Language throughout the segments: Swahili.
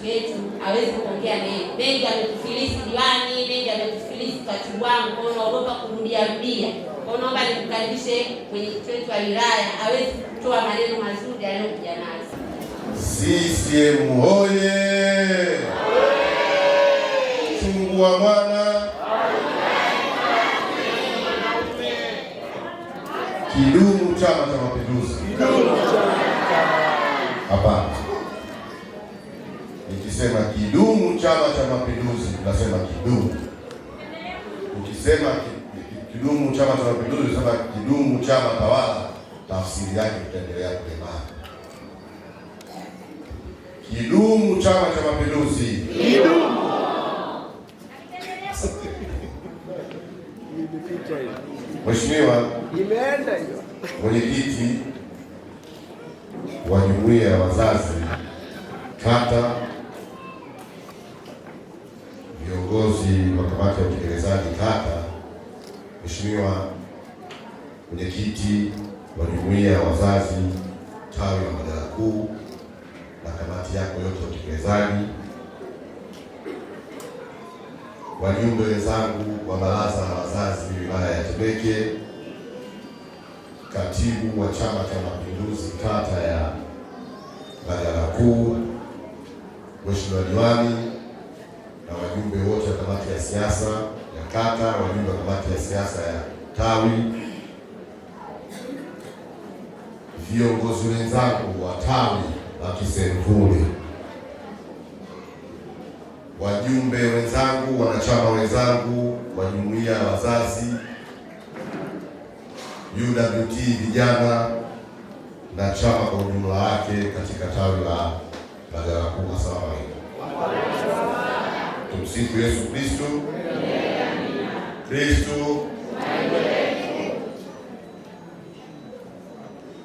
siku yetu aweze kuongea neno. Mengi ametufilisi diwani, mengi ametufilisi katibu wangu, kwa naogopa kurudia. Kwa naomba nikukaribishe mwenyekiti wetu wa wilaya aweze kutoa maneno mazuri aliyokuja nayo. CCM hoye! Chungu wa mwana kidumu Chama cha Mapinduzi! Hapana, nikisema kidumu Chama cha Mapinduzi nasema kidumu. Ukisema kidumu Chama cha Mapinduzi nasema kidumu chama tawala, tafsiri yake tutaendelea kulemana. Kidumu Chama cha Mapinduzi! Kidumu! Mheshimiwa Mwenyekiti wa Jumuiya ya Wazazi Kata, viongozi wa kamati ya utekelezaji kata, Mheshimiwa Mwenyekiti wa Jumuiya ya Wazazi tawi la Mbagala Kuu na kamati yako yote ya utekelezaji, wajumbe wenzangu wa baraza la wazazi wilaya ya Temeke, katibu wa Chama cha Mapinduzi kata ya Mbagala Kuu, Mheshimiwa diwani na wajumbe wote wa kamati ya siasa ya kata, wajumbe wa kamati ya siasa ya tawi, viongozi wenzangu wa tawi la Kisemvule, wajumbe wenzangu, wanachama wenzangu wa jumuiya ya wazazi UWT vijana na chama kwa ujumla wake katika tawi la Mbagala Kuu. Asalamu alaykum. Tumsifu Yesu Kristo. Kristo.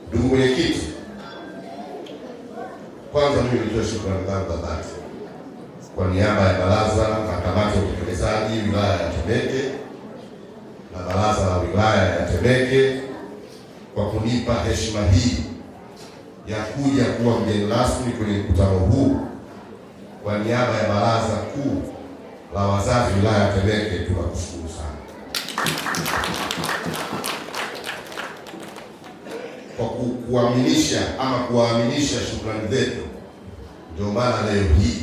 Ndugu mwenyekiti, kwanza mimi nitoe shukrani zangu za dhati kwa niaba ya baraza na kamati ya utekelezaji wilaya ya Temeke na baraza la wilaya ya Temeke kwa kunipa heshima hii ya kuja kuwa mgeni rasmi kwenye mkutano huu. Kwa niaba ya baraza kuu la wazazi wilaya ya Temeke tunakushukuru sana kwa kuaminisha ama kuwaaminisha shukrani zetu. Ndio maana leo hii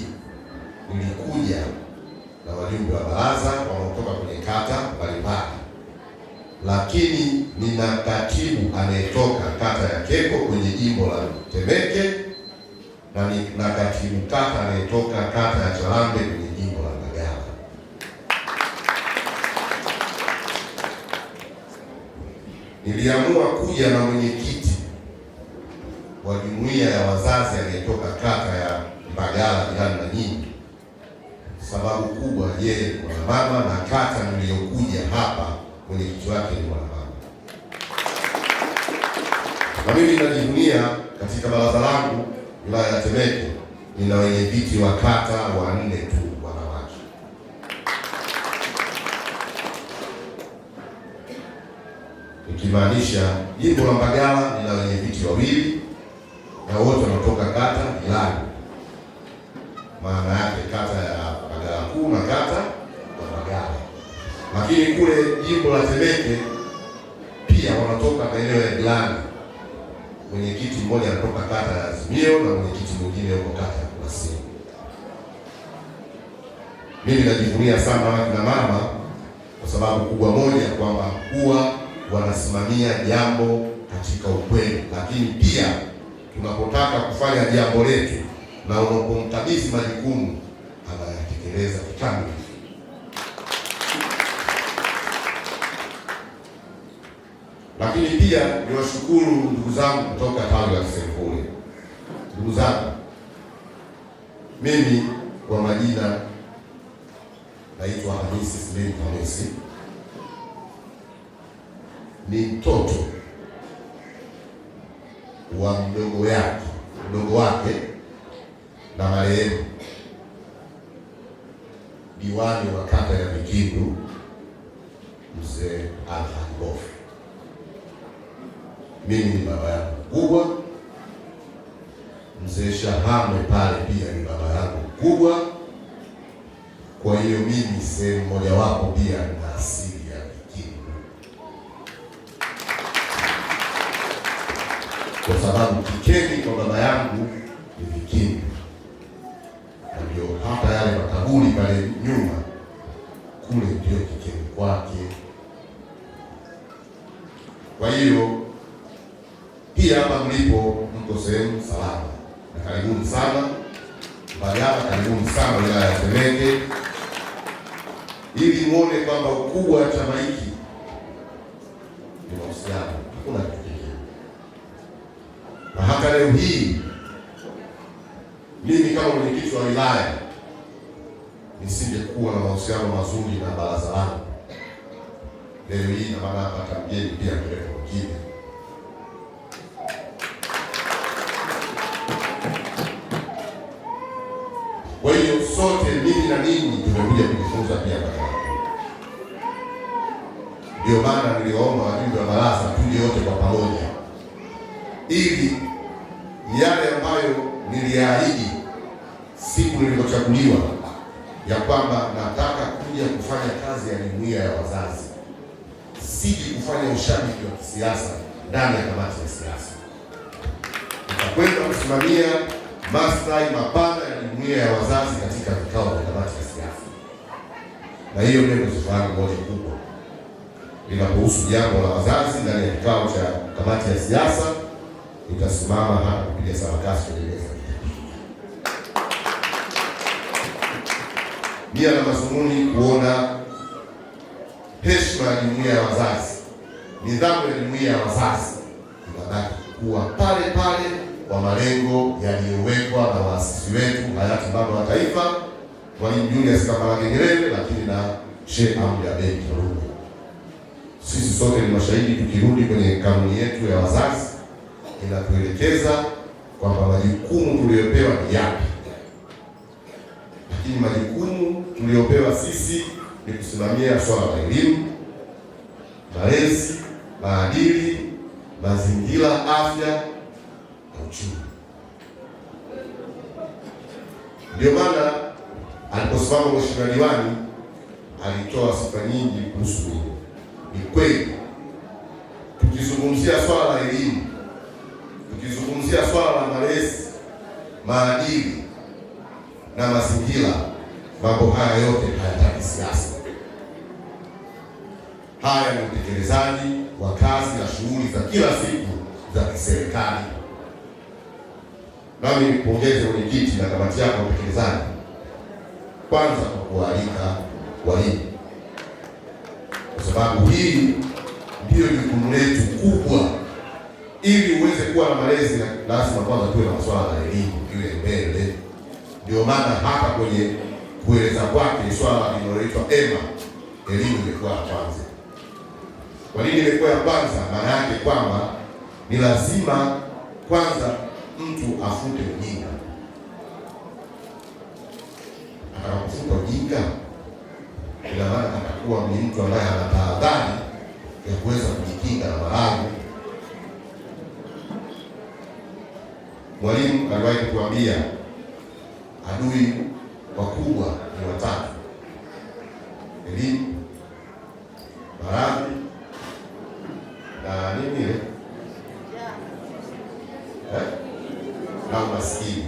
nilikuja na wajumbe wa baraza wanaotoka kwenye kata mbalimbali, lakini nina katibu anayetoka kata ya Keko kwenye jimbo la Temeke na katibu kata anayetoka kata ya Charambe kwenye jimbo la Mbagala. Niliamua kuja na mwenyekiti wa jumuiya ya wazazi anayetoka kata ya Mbagala jirani na nyinyi. Sababu kubwa, yeye ni mwanamama na kata niliyokuja hapa mwenyekiti wake ni mwanamama. Na mimi najivunia katika baraza langu wilaya ya Temeke nina wenyeviti wa kata 4 tu wanawake. Ikimaanisha jimbo la Mbagala nina wenyeviti 2 na wote wanatoka kata jirani. Maana yake kata ya Mbagala Kuu na kata ya Mbagala. Lakini kule jimbo la Temeke pia wanatoka maeneo ya jirani. Mwenyekiti mmoja anatoka kata ya Azimio na mwenyekiti mwingine yuko kata ya Kurasini. Mimi najivunia sana wakina mama kwa sababu kubwa moja, kwamba huwa wanasimamia jambo katika ukweli, lakini pia tunapotaka kufanya jambo letu na unapomkabidhi majukumu anayatekeleza kikamilifu. Lakini pia niwashukuru ndugu zangu kutoka tawi la Kisemvule. Ndugu zangu, mimi kwa majina naitwa Hamisi Slim Hamisi, ni mtoto wa mdogo wake na marehemu diwani wa kata ya Vikindu Mzee Alhaji Bofu. Mimi ni baba yangu mkubwa. Mzee Shahame pale pia ni baba yangu mkubwa. Kwa hiyo mimi sehemu mojawapo pia na asili ya Vikindu, kwa sababu Kikeni kwa baba yangu ni Vikindu, na ndio hata yale makaburi pale nyuma kule ndio Kikeni kwake. Kwa hiyo pia hapa mlipo mko sehemu salama, na karibuni sana Mbagala, karibuni sana wilaya ya Temeke, ili muone kwamba ukubwa wa chama hiki ni mahusiano, hakuna kitu kingine. Na hata leo hii mimi kama mwenyekiti wa wilaya nisingekuwa na mahusiano mazuri na baraza langu leo hii, na maana hata mgeni pia mrefu mwingine. Kwa hiyo sote, mimi na ninyi, tumekuja kujifunza pia Mbagala. Ndio maana niliomba wajumbe wa baraza tuje wote kwa pamoja, ili yale ambayo niliahidi siku nilipochaguliwa ya kwamba nataka kuja kufanya kazi ya jumuiya ya wazazi, siji kufanya ushabiki wa kisiasa ndani ya kamati ya siasa. Nitakwenda kusimamia maslahi mapana ya jumuiya ya wazazi katika vikao vya kamati ya siasa, na hiyo ndio kuzifahamu moja kubwa. Linapohusu jambo la wazazi ndani ya kikao cha kamati ya siasa, nitasimama hapa kupiga sarakasi kwenye meza. Nia na mazumuni kuona heshima ya jumuiya ya wazazi, nidhamu ya jumuiya ya wazazi inabaki kuwa pale pale kwa malengo yaliyowekwa na waasisi wetu hayati baba wa taifa Mwalimu Julius Kambarage Nyerere, lakini na Sheikh Amri Abeid Karume. Sisi sote ni mashahidi. Tukirudi kwenye kanuni yetu ya wazazi, inatuelekeza kwamba majukumu tuliyopewa ni yapi, lakini majukumu tuliyopewa sisi ni kusimamia swala la elimu, malezi, maadili, mazingira, afya na uchumi. Ndio maana aliposimama Mheshimiwa Diwani alitoa sifa nyingi kuhusu mimi. Ni kweli, tukizungumzia swala la elimu, tukizungumzia swala la malezi, maadili na mazingira, mambo haya yote hayataki siasa. Haya ni utekelezaji wa kazi na shughuli za kila siku za kiserikali. Nami nipongeze mwenyekiti na kamati yako ya utekelezaji, kwanza kwa kualika walimu, kwa sababu hii ndiyo jukumu letu kubwa. Ili uweze kuwa na malezi, lazima kwanza tuwe na masuala ya elimu iwe mbele. Ndio maana hata kwenye kueleza kwake swala linaloitwa EMA, elimu imekuwa ya kwanza. Kwa nini imekuwa ya kwanza? Maana yake kwamba ni lazima kwanza mtu afute ujinga. Atakapofuta ujinga, ina maana atakuwa ni mtu ambaye ana tahadhari ya kuweza kujikinga na maradhi. Mwalimu aliwahi kutuambia adui wakubwa ni watatu: elimu, maradhi na nini ile na umaskini.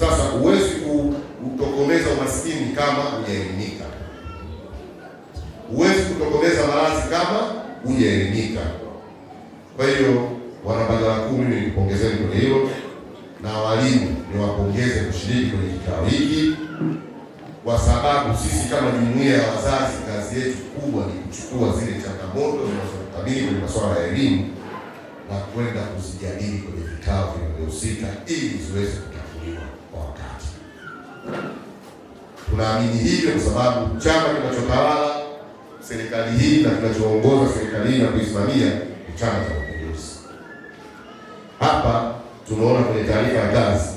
Sasa huwezi kutokomeza umaskini kama hujaelimika, huwezi kutokomeza maradhi kama hujaelimika. Kwa hiyo Wanambagala Kuu, mimi nikupongezeni kwenye hilo, na walimu niwapongeze kushiriki kwenye kikao hiki, kwa sababu sisi kama jumuiya ya wazazi kazi yetu kubwa ni kuchukua zile changamoto zinazokabili kwenye masuala ya elimu na kwenda kuzijadili kwenye vikao vinavyohusika ili ziweze kutatuliwa kwa wakati. Tunaamini hivyo kwa sababu chama kinachotawala serikali hii na kinachoongoza serikali hii na kuisimamia ni Chama cha Mapinduzi. Hapa tunaona kwenye taarifa ya kazi,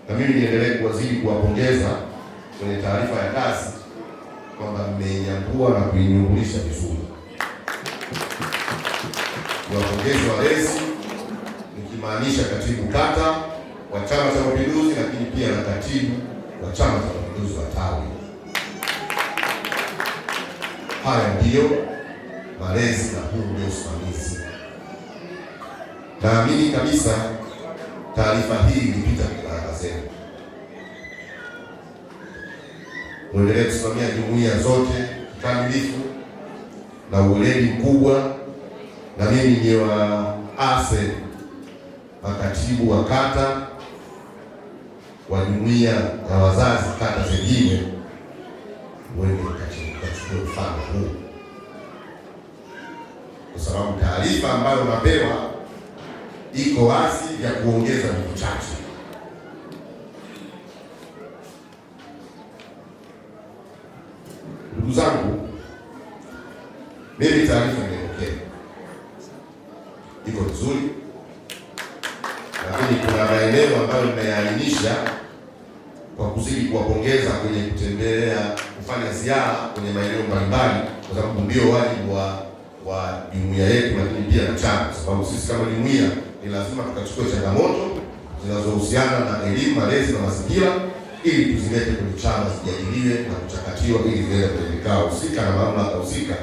na mimi niendelee kuwazidi kuwapongeza kwenye taarifa ya kazi kwamba mmeinyambua na kuinyumbulisha vizuri. Niwapongeze walezi, nikimaanisha katibu kata wa Chama cha Mapinduzi, lakini pia pamoja na katibu wa Chama cha Mapinduzi wa tawi. Haya ndiyo malezi na huu ndio usimamizi. Naamini kabisa taarifa hii ilipita kwa baraka zenu. Muendelee kusimamia jumuiya zote kikamilifu na uweledi mkubwa, na mimi ni waase makatibu wa kata wa jumuiya ya wazazi kata zingine wende kachukue mfano huu, kwa sababu taarifa ambayo unapewa iko wazi ya kuongeza ni chache. Ndugu zangu, mimi taarifa nimepokea, iko vizuri, lakini kuna maeneo ambayo nimeainisha kwa kuzidi kuwapongeza kwenye kutembelea, kufanya ziara kwenye maeneo mbalimbali, kwa sababu ndio wajibu wa jumuiya yetu, lakini pia na chama, kwa sababu sisi kama jumuiya ni lazima tukachukue changamoto zinazohusiana na elimu, malezi na mazingira, ili tuzilete kwenye chama, zijadiliwe na kuchakatiwa, ili ziende kwenye vikao husika na mamlaka husika,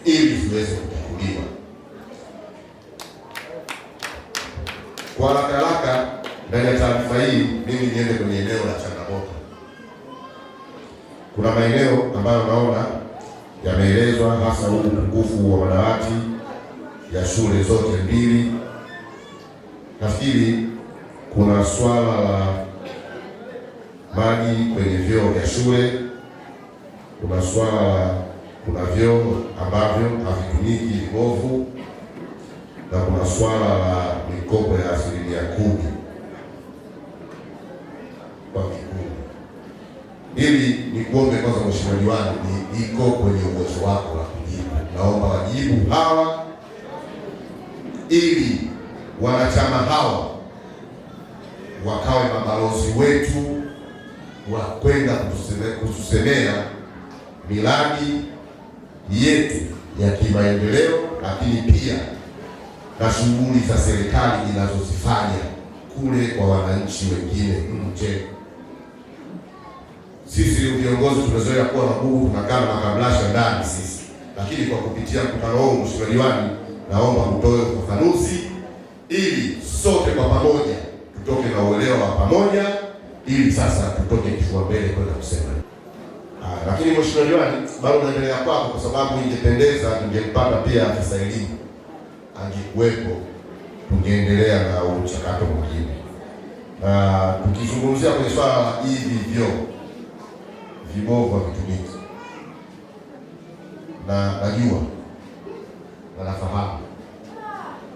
ili ziweze kutatuliwa. Kwa haraka ndani ya taarifa hii, mimi niende kwenye eneo la changamoto. Kuna maeneo ambayo naona yameelezwa, hasa huu upungufu wa madawati ya shule zote mbili. Nafikiri kuna swala la maji kwenye vyoo vya shule, kuna swala la kuna vyoo ambavyo havitumiki vibovu, na kuna swala la mikopo ya 10% kwa kikundi. Ili nikuombe kwanza, Mheshimiwa Diwani, iko kwenye uwezo wako wa kujibu. Naomba wajibu hawa ili wanachama hawa wakawe mabalozi wetu wa kwenda kutusemea miradi yetu ya kimaendeleo, lakini pia na shughuli za serikali inazozifanya kule kwa wananchi wengine nje. Sisi viongozi tumezoea kuwa mabubu, tunakaa na makablasha ndani sisi, lakini kwa kupitia mkutano huu, Mheshimiwa Diwani, naomba utoe ufafanuzi ili sote kwa pamoja tutoke na uelewa wa pamoja, ili sasa tutoke kifua mbele kwenda kusema. Lakini Mheshimiwa Diwani, bado naendelea kwako, kwa sababu ingependeza tungempata pia afisa elimu angekuwepo, tungeendelea na mchakato mwingine. Tukizungumzia kwenye swala la hivi vyoo vibovu havitumiki, na najua na nafahamu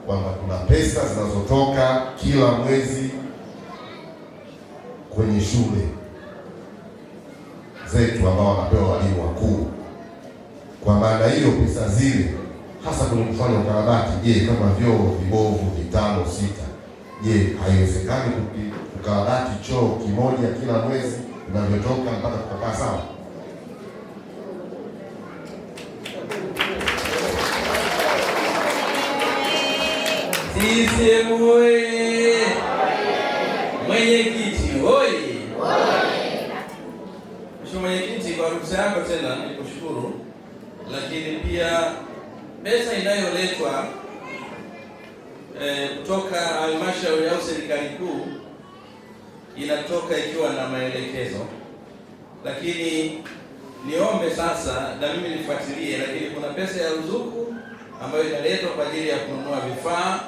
kwamba kuna pesa zinazotoka kila mwezi kwenye shule zetu ambao wanapewa walimu wakuu. Kwa maana hiyo, pesa zile hasa kwenye kufanya ukarabati, je, kama vyoo vibovu 5, 6, je, haiwezekani kukarabati choo kimoja kila mwezi vinavyotoka mpaka kukaa sawa? CCM oye! Mwenyekiti oye! Mheshimiwa Mwenyekiti, kwa ruhusa yako tena nikushukuru, lakini pia pesa inayoletwa kutoka halmashauri au serikali kuu inatoka ikiwa na maelekezo, lakini niombe sasa na mimi nifuatilie, lakini kuna pesa ya ruzuku ambayo inaletwa kwa ajili ya kununua vifaa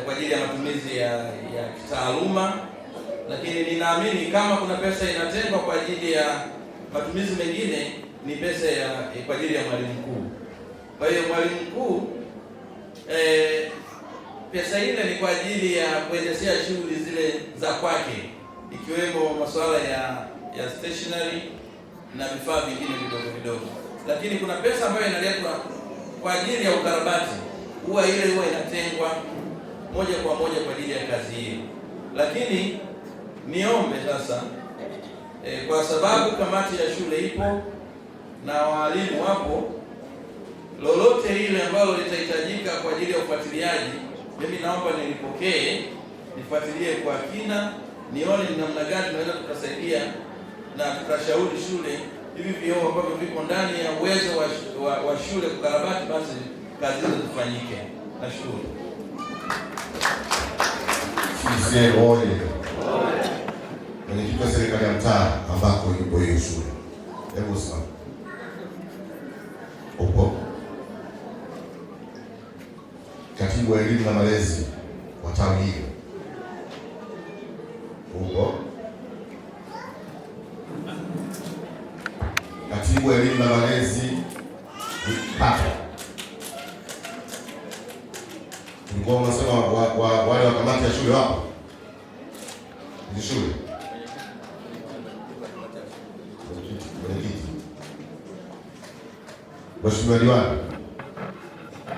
kwa ajili ya matumizi ya kitaaluma, lakini ninaamini kama kuna pesa inatengwa kwa ajili ya matumizi mengine ni pesa kwa ajili ya mwalimu mkuu. Kwa hiyo mwalimu mkuu pesa ile ni kwa ajili ya kuendeshea shughuli zile za kwake, ikiwemo masuala ya stationery na vifaa vingine vidogo vidogo, lakini kuna pesa ambayo inaletwa kwa ajili ya ukarabati, huwa inatengwa moja kwa moja kwa ajili ya kazi hiyo. Lakini niombe sasa kwa sababu kamati ya shule ipo na walimu wapo, lolote ile ambalo litahitajika kwa ajili ya ufuatiliaji, mimi naomba nilipokee, nifuatilie kwa kina nione ni namna gani tunaweza tukasaidia na tukashauri shule hivi vyoo ambavyo viko ndani ya uwezo wa shule kukarabati, basi kazi hizo zifanyike. Nashukuru. CCM oyee! Mwenyekiti wa serikali ya mtaa ambako yuko hiyo shule, hebu simama. Upo katibu wa elimu na malezi wa tawi hilo, upo katibu wa elimu na malezi kata, ulikuwa unasema wale wa kamati ya shule wapo ni shule. Mheshimiwa Diwani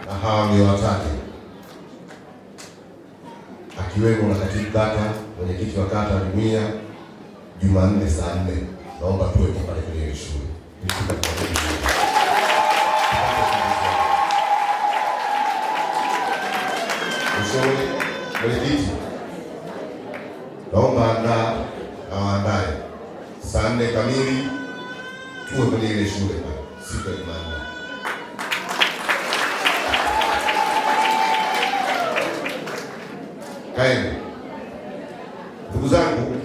na hawa ndio watatu, akiwemo na katibu kata, mwenyekiti wa kata Jumuiya, Jumanne saa 4, naomba tuwe pale kwenye shule. Mwenyekiti, naomba awaandae saa 4 kamili tuwe kwenye ile shule siku ya Jumanne. Kaeni. Ndugu zangu,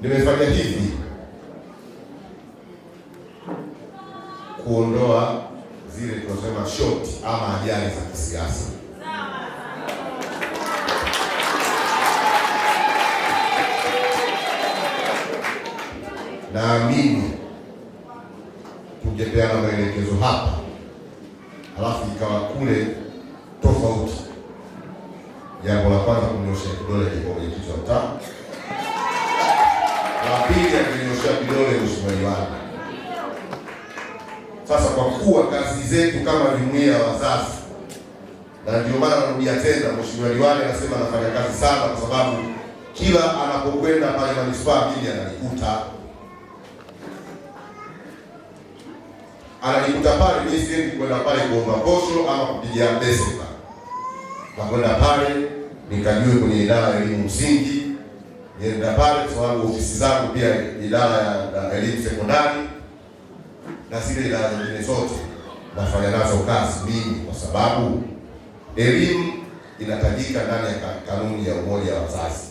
nimefanya hivi kuondoa zile tunasema short ama ajali za kisiasa. Naamini tungepeana maelekezo hapa, halafu ikawa kule tofauti. Jambo la kwanza kunyoshea kidole kwa mwenyekiti wa mtaa, la pili akinyoshea kidole Mheshimiwa Diwani. Sasa kwa kuwa kazi zetu kama jumuiya ya wazazi, na ndio maana narudia tena, Mheshimiwa Diwani anasema anafanya kazi sana, kwa sababu kila anapokwenda pale manispaa mimi ananikuta pale. Mimi siendi kwenda pale kuomba posho ama kupigia pesa, na kwenda pale nikajue kwenye idara ya elimu msingi, nienda pale kwa sababu ofisi zangu pia idara ya elimu sekondari na zile idara nyingine zote nafanya nazo kazi mimi, kwa sababu elimu inatajika ndani ya kanuni ya umoja wa wazazi,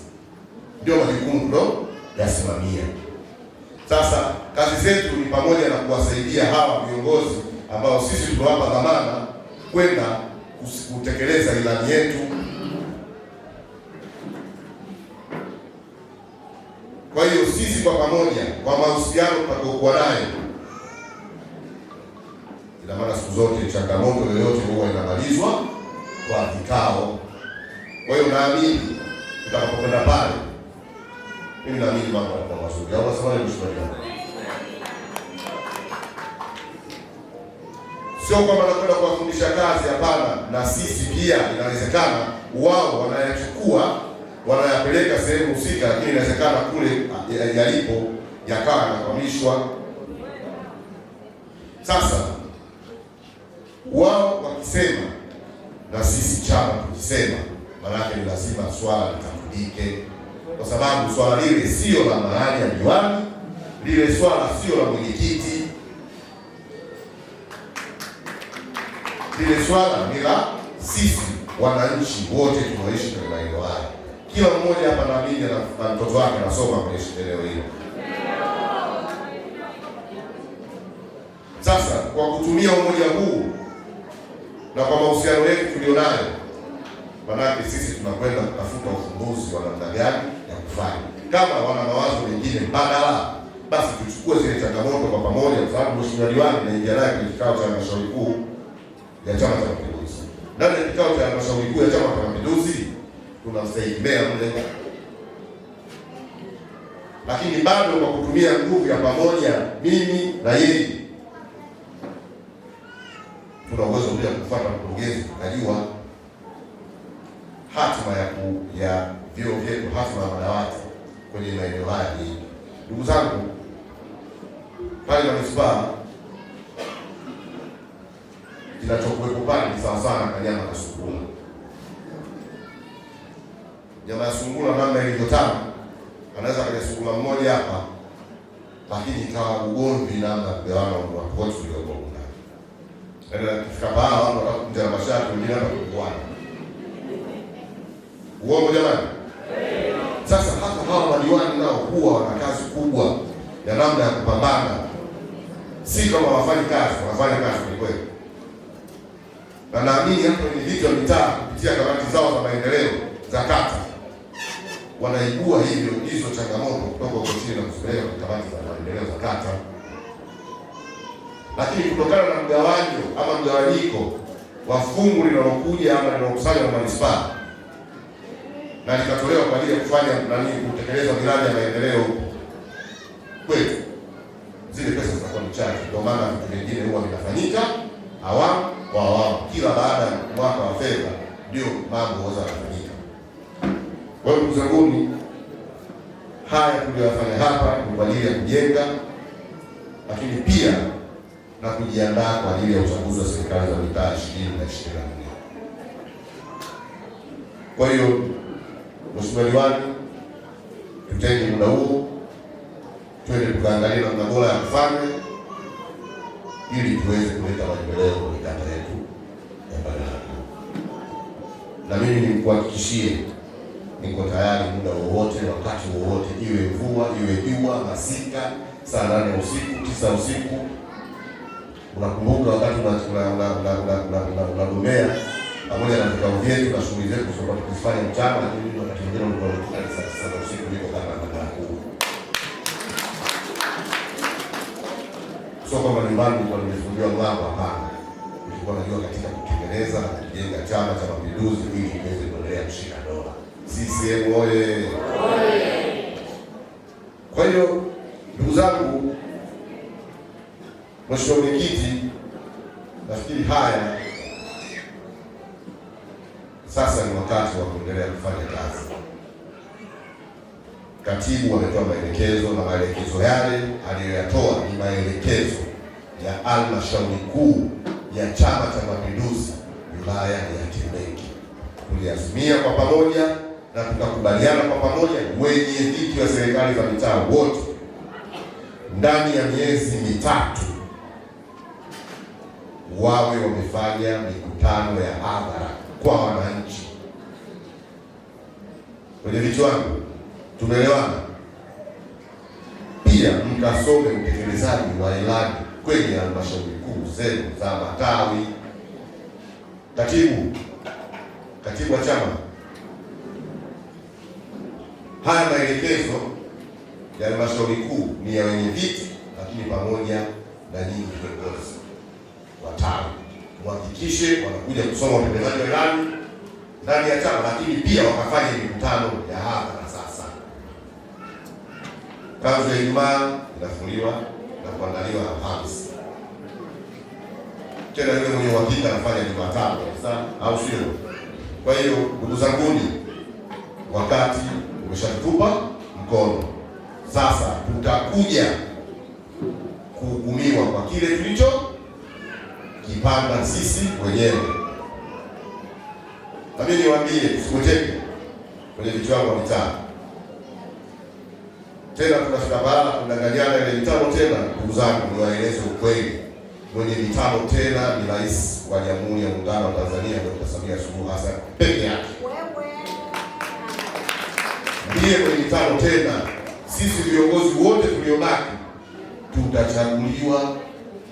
ndio majukumu ndo yasimamia. Sasa kazi zetu ni pamoja na kuwasaidia hawa viongozi ambao sisi tumewapa dhamana kwenda kutekeleza ilani yetu. Kwa hiyo sisi kwa pamoja, kwa mahusiano tutakayokuwa nayo, ina maana siku zote changamoto yoyote huwa inamalizwa kwa vikao. Kwa hiyo naamini tutakapokwenda pale, mimi naamini mambo yatakuwa mazuri. Au nasema ni mshukuru. Sio kwamba nakwenda kuwafundisha kazi, hapana. Na sisi pia inawezekana wao wanayachukua wanayapeleka sehemu husika, lakini inawezekana kule yalipo yakawa yanakwamishwa. Sasa wao wakisema na sisi chama tukisema, maanake ni lazima swala litatulike, kwa sababu swala lile sio la mahali ya diwani, lile swala sio la mwenyekiti, lile swala ni la sisi wananchi wote tunaishi kwenye maeneo haya. Kila mmoja hapa naamini na mtoto wake anasoma kwenye eneo hilo. Sasa kwa kutumia umoja huu na kwa mahusiano yetu tulionayo, manake sisi tunakwenda kutafuta ufumbuzi wa namna gani ya kufanya. Kama wana mawazo mengine mbadala, basi tuchukue zile changamoto kwa pamoja, kwa sababu Mheshimiwa Diwani anaingia naye kwenye kikao cha halmashauri kuu ya Chama cha Mapinduzi. Ndani ya kikao cha halmashauri kuu ya Chama cha Mapinduzi tunamsaidia mle, lakini bado kwa kutumia nguvu ya pamoja, mimi na yeye tuna uwezo pia kufuata mkurugenzi, tukajua hatima ya vyuo vyetu, hatima ya madawati kwenye maeneo haya. Ni ndugu zangu, pale manispaa kinachokuwepo pale ni sawa sana Kanyama na Sukuma. nyama ya sungura namna ilivyotamu, anaweza kwenye sungura mmoja hapa, lakini ikawa ugomvi namna kugawana wa koti uliokuwa ndani. Yaani kifika baada watu watakuja na mashati, wengine watakuana. Uongo jamani? Sasa hata hawa madiwani nao huwa wana kazi kubwa ya namna ya kupambana. Si kama wafanyi kazi, wanafanya kazi kwa kweli. Na naamini hapo ni vitu vya mitaa kupitia kamati zao za maendeleo za kata wanaibua hizo changamoto kutoka kwa chini na kusubiri kwa kamati za maendeleo za kata. Lakini kutokana na mgawanyo ama mgawanyiko wa fungu linalokuja ama linalokusanywa na manispaa na likatolewa kwa ajili ya kufanya kutekeleza miradi ya maendeleo kwetu, zile pesa zitakuwa ni chache. Ndio maana vitu vingine huwa vinafanyika awamu kwa awamu, kila baada ya mwaka wa fedha ndio mambo huwa yanafanyika. Kwa hiyo ndugu zangu, haya tuliyofanya hapa ni kwa ajili ya kujenga, lakini pia na kujiandaa kwa ajili ya uchaguzi wa serikali za mitaa 2024. Kwa hiyo Mheshimiwa Diwani, tutenge muda huu twende tukaangalia namna bora ya kufanya ili tuweze kuleta maendeleo kwenye kata yetu ya Bagamoyo. Na mimi nikuhakikishie niko tayari muda wowote, wakati wowote, iwe mvua, iwe jua, masika, saa 8 usiku, 9 usiku. Unakumbuka wakati unagomea pamoja na vikao vyetu na shughuli zetu kwa tukifanya mchana, lakini wakati mwingine ulikuwa unataka saa 7 usiku niko kama Bagamoyo. Sio kwamba nyumbani kwa nimefungiwa mlango, hapana. Nilikuwa najua katika kutengeneza na kujenga Chama cha Mapinduzi ili kiweze kuendelea kushika dola. CCM oye! Kwa hiyo ndugu zangu, Mheshimiwa Mwenyekiti, nafikiri haya sasa ni wakati wa kuendelea kufanya kazi. Katibu ametoa maelekezo na maelekezo yale aliyoyatoa ni maelekezo ya halmashauri kuu ya Chama cha Mapinduzi wilaya ya Temeke. Tuliazimia kwa pamoja na tukakubaliana kwa pamoja, wenye viti wa serikali za mitaa wote ndani ya miezi mitatu wawe wamefanya mikutano ya hadhara kwa wananchi. Kwenye vitu wangu tumeelewana. Pia mkasome utekelezaji wa ilani kwenye halmashauri kuu zenu za matawi. Katibu wa chama, haya maelekezo ya halmashauri kuu ni ya wenye viti, lakini pamoja na nyinyi viongozi wa tawi muhakikishe wanakuja kusoma utekelezaji wa ilani ndani ya chama, lakini pia wakafanya mikutano ya hadhara. Sasa kazi ya Ijumaa inafunguliwa na kuandaliwa Alhamisi, tena yule mwenye uhakika anafanya Jumatano, sasa au sio? Kwa hiyo ndugu zanguni, wakati umeshatupa mkono, sasa tutakuja kuhukumiwa kwa kile tulicho kipanga sisi wenyewe. Na mimi niwaambie, tusikuteke kwenye vichwa vya mitaa tena, tunafika baada kudanganyana ile mitano tena. Ndugu zangu, niwaeleze ukweli, mwenye mitano tena ni Rais wa Jamhuri ya Muungano wa Tanzania, Dr. Samia Suluhu Hassan peke yake. Ndiye mwenye mitano tena. Sisi viongozi wote tuliobaki tutachaguliwa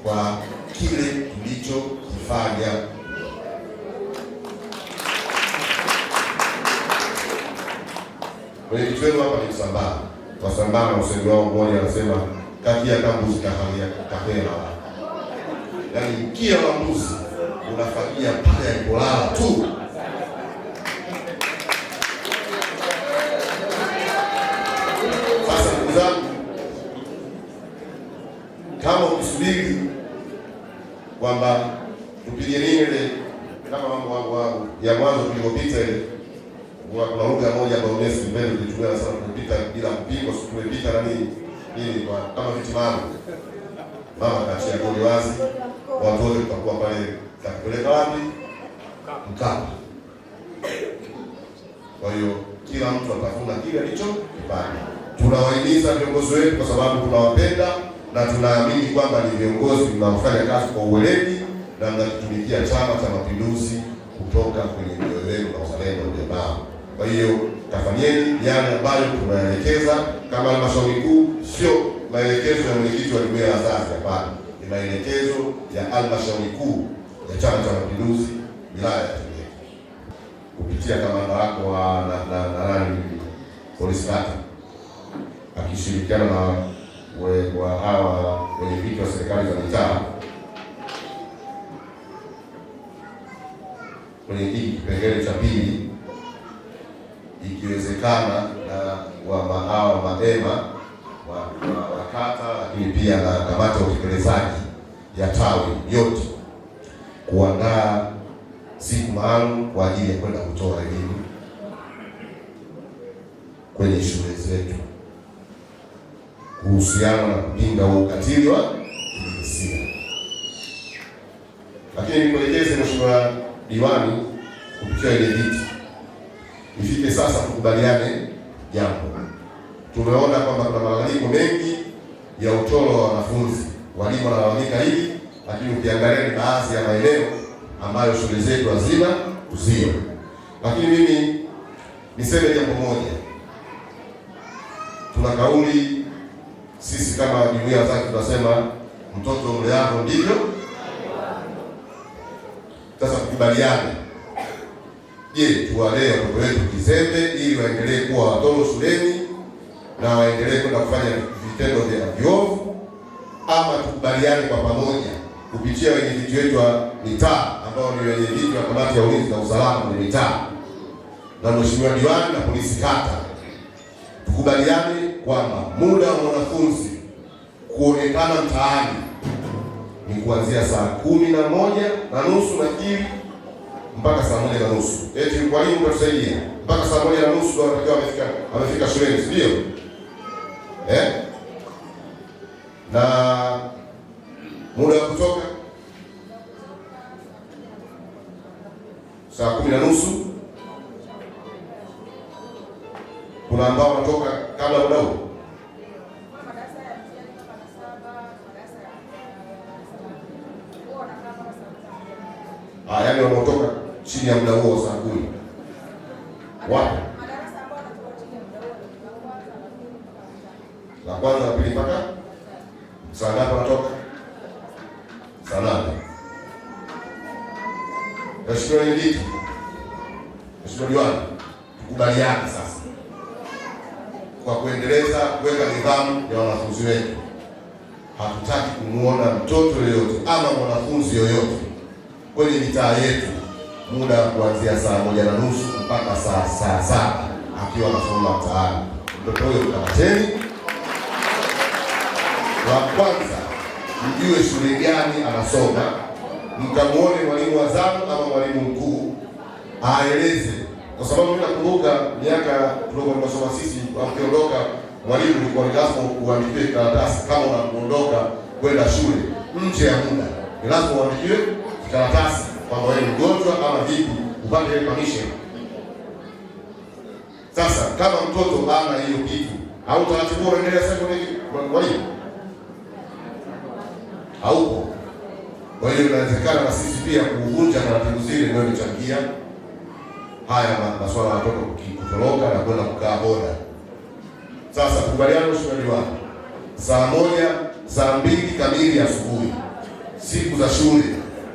kwa kile tulichokifanya. Kwenye kitu wenu hapa ni Msambaa. Wasambaa na usemi wao mmoja anasema kati ya kambuzi kahela. Yaani mkia wa mbuzi unafagia pale alipolala tu. Sasa ndugu zangu, kama ukisubiri kwamba tupige nini ile kama mambo ya mwanzo tulipopita ile, kuna lugha moja ambayo mimi sipendi kuitumia sana, kupita bila kupingwa, tumepita na nini kwa kama viti mama kaachia goli wazi, watu wote tutakuwa pale, takupeleka wapi? Mkapa. Kwa hiyo kila mtu atafuna kile alichokipanda. Tunawahimiza viongozi wetu kwa sababu tunawapenda na tunaamini kwamba ni viongozi mnaofanya kazi kwa uweledi na mnakitumikia Chama cha Mapinduzi kutoka kwenye mioyo yenu na uzalendo ulionao. Kwa hiyo tafanyeni yale ambayo tunaelekeza kama halmashauri kuu, sio maelekezo ya mwenyekiti wa jumuiya ya wazazi, hapana. Ni maelekezo ya halmashauri kuu ya Chama cha Mapinduzi wilaya ya Temeke kupitia kamanda wako wa polisi kata akishirikiana na hawa wenyeviti wa serikali za mitaa kwenye hiki kipengele cha pili, ikiwezekana na hawa maema wa kata, lakini pia na kamati ya utekelezaji ya tawi yote kuandaa siku maalum kwa ajili ya kwenda kutoa elimu kwenye shule zetu kuhusiana na kupinga ukatili wa kijinsia. Lakini nikuelekeze Mheshimiwa Diwani kupitia ile viti, ifike sasa tukubaliane jambo. Tumeona kwamba kuna malalamiko mengi ya utoro wa wanafunzi, walimu wanalalamika hili, lakini ukiangalia ni baadhi ya maeneo ambayo shule zetu hazina uzio. Lakini mimi niseme jambo moja, tuna kauli sisi kama jumuiya ya wazazi tunasema mtoto umri wako ndivyo. Sasa tukubaliane, je, tuwalee watoto wetu kizembe ili waendelee kuwa watoto shuleni na waendelee kwenda kufanya vitendo vya viovu, ama tukubaliane kwa pamoja kupitia wenyeviti wetu wa mitaa ambao ni wenyeviti wa kamati ya ulinzi na usalama kwenye mitaa na Mheshimiwa Diwani na polisi kata, tukubaliane kwamba muda wa mwanafunzi kuonekana mtaani ni kuanzia saa 11:30 nafikiri mpaka saa 1:30. Eti mwalimu utatusaidia mpaka saa 1:30 ndio anatakiwa amefika shuleni, si ndio? Na muda wa kutoka saa 10:30. Kuna ambao wanatoka kabla muda huo. Yaani wanaotoka chini ya muda huo saa 10. Wapi? La kwanza la pili mpaka saa ngapi wanatoka? Saa 8. Mheshimiwa Mwenyekiti, Mheshimiwa Diwani, tukubaliane sasa kwa kuendeleza kuweka nidhamu ya wanafunzi wetu. Hatutaki kumuona mtoto yoyote ama mwanafunzi yoyote kwenye mitaa yetu muda kuanzia saa 1:30 mpaka saa 7 akiwa anasoma mtaani. Mtoto huyo mkamateni. Wa kwanza mjue shule gani anasoma, mkamuone mwalimu wa zamu ama mwalimu mkuu aeleze, kwa sababu mimi nakumbuka miaka tulikuwa tunasoma sisi, akiondoka mwalimu ulikuwa ni lazima uandikiwe karatasi kama unaondoka kwenda shule nje ya muda, ni lazima uandikiwe karatasi kwamba wewe ni mgonjwa ama vipi, upate ile permission. Sasa kama mtoto ana hiyo kitu au taratibu unaendelea sasa kwa mwalimu haupo. Kwa hiyo inawezekana na sisi pia kuvunja taratibu zile ndio nichangia haya masuala ya watoto kutoroka na kwenda kukaa boda. Sasa tukubaliane Mheshimiwa Diwani, saa 1, saa 2 kamili asubuhi siku za shule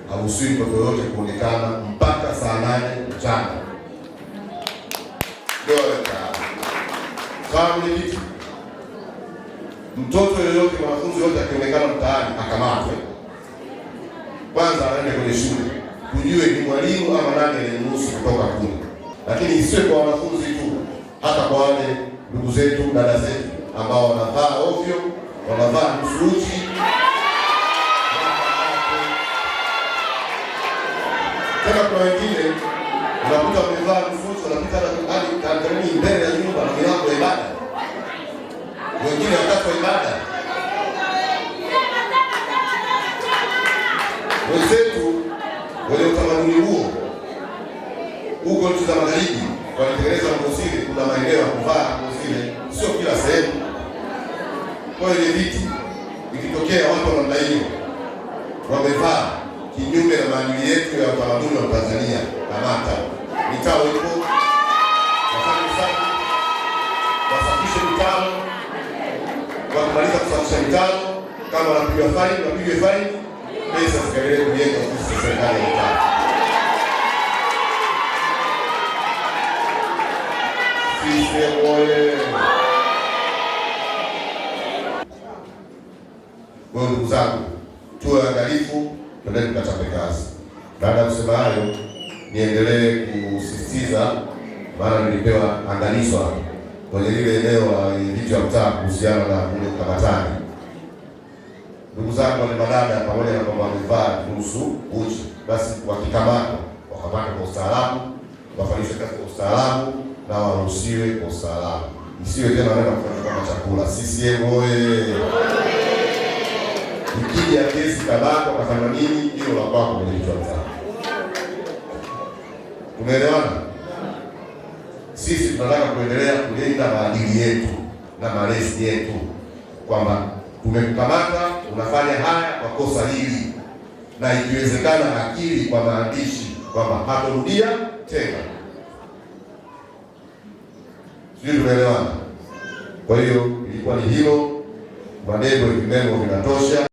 haruhusiwi mtoto yoyote kuonekana mpaka saa 8 mchana. Ndio sawa mwenyekiti. Mtoto yoyote, mwanafunzi yoyote akionekana mtaani akamatwe, kwanza aende kwenye shule tujue ni mwalimu ama nani aliyemruhusu kutoka kule. Lakini isiwe kwa wanafunzi tu, hata kwa wale ndugu zetu, dada zetu ambao wanavaa ovyo, wanavaa nusu uchi. Tena kwa wengine unakuta wamevaa nusu uchi, wanapita hadi mbele ya nyumba na milango ya ibada. Wengine wakati wa ibada. Wenzetu wenye utamaduni huo huko nchi za magharibi wanatengeneza Kwa hiyo ile vitu ikitokea watu wa namna hiyo wamevaa kinyume na maadili yetu ya utamaduni wa Tanzania, kamata. Mitaro ipo, wafanye usafi, wasafishe mitaro. Wakimaliza kusafisha mitaro, kama wanapigwa faini, wapigwe faini, pesa zikaendelee kujenga ofisi za serikali ya mtaa. Sisi oye! Kwa hiyo ndugu zangu, tuwe angalifu, twendeni tukachape kazi. Baada ya kusema hayo, niendelee kusisitiza, maana nilipewa angalisho kwenye lile eneo la viti ya mtaa kuhusiana na ule ukamatani. Ndugu zangu wale madada, pamoja na kwamba wamevaa nusu uchi, basi wakikamatwa wakamatwe kwa ustaarabu, wafanyishwe kazi kwa ustaarabu na waruhusiwe kwa ustaarabu. Isiwe tena wanaenda kufanya kama chakula. CCM oye! Ukija kesi kabako kafanya nini, hilo la kwako kwenye kichwa chako. Tumeelewana? Sisi tunataka kuendelea kulinda maadili yetu na malezi yetu, kwamba tumekukamata unafanya haya kwa kosa hili, na ikiwezekana akili kwa maandishi kwamba hatarudia tena. Sisi tumeelewana? Kwa hiyo ilikuwa ni hilo, maneno vinginevyo vinatosha.